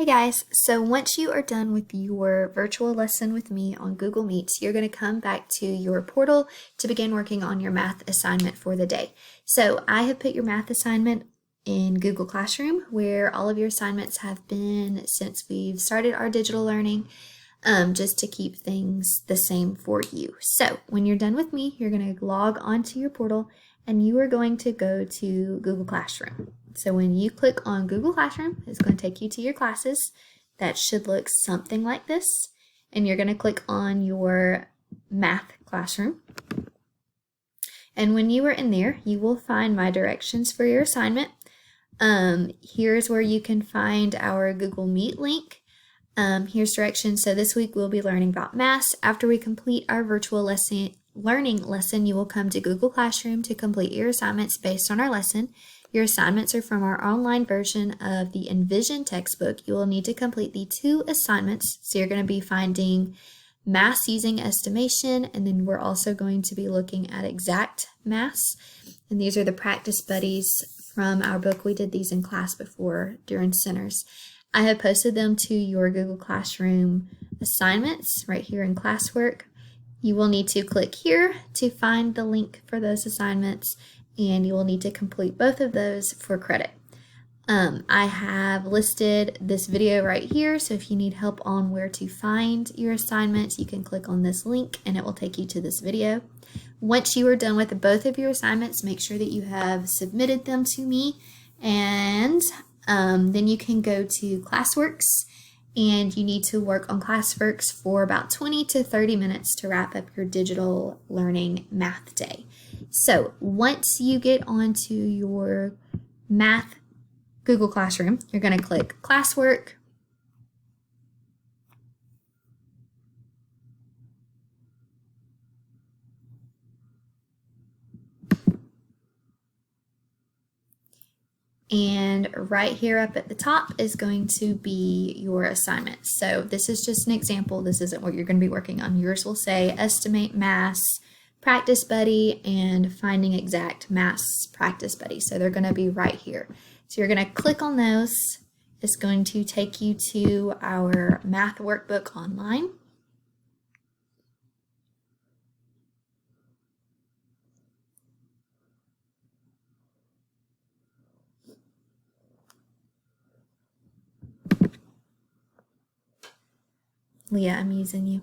Hey guys, so once you are done with your virtual lesson with me on Google Meets, you're going to come back to your portal to begin working on your math assignment for the day. So I have put your math assignment in Google Classroom, where all of your assignments have been since we've started our digital learning, just to keep things the same for you. So when you're done with me, you're going to log onto your portal and you are going to go to Google Classroom. So when you click on Google Classroom, it's going to take you to your classes. That should look something like this. And you're going to click on your math classroom. And when you are in there, you will find my directions for your assignment. Here's where you can find our Google Meet link. Here's directions. So this week we'll be learning about math. After we complete our virtual learning lesson, you will come to Google Classroom to complete your assignments based on our lesson. Your assignments are from our online version of the Envision textbook. You will need to complete the 2 assignments. So you're going to be finding math using estimation, and then we're also going to be looking at exact maths. And these are the practice buddies from our book. We did these in class before during Centers. I have posted them to your Google Classroom assignments right here in classwork. You will need to click here to find the link for those assignments, and you will need to complete both of those for credit. I have listed this video right here, so if you need help on where to find your assignments, you can click on this link and it will take you to this video. Once you are done with both of your assignments, make sure that you have submitted them to me, and then you can go to Classworks, and you need to work on Classworks for about 20 to 30 minutes to wrap up your digital learning math day. So once you get onto your math Google Classroom, you're going to click Classwork. And right here up at the top is going to be your assignment. So this is just an example. This isn't what you're going to be working on. Yours will say Estimate Maths Practice Buddy and Finding Exact Maths Practice Buddy. So they're going to be right here. So you're going to click on those. It's going to take you to our math workbook online. Leah, I'm using you.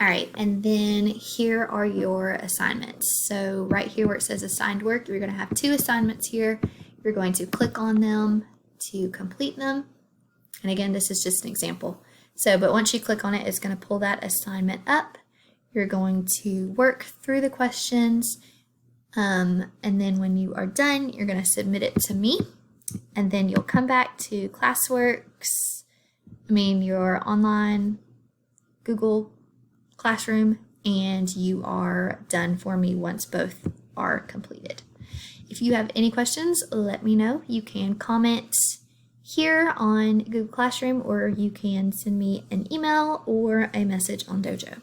All right, and then here are your assignments. So right here where it says assigned work, you're going to have 2 assignments here. You're going to click on them to complete them. And again, this is just an example. So, but once you click on it, it's going to pull that assignment up. You're going to work through the questions. And then when you are done, you're going to submit it to me. And then you'll come back to Classworks, your online Google Classroom, and you are done for me once both are completed. If you have any questions, let me know. You can comment here on Google Classroom, or you can send me an email or a message on Dojo.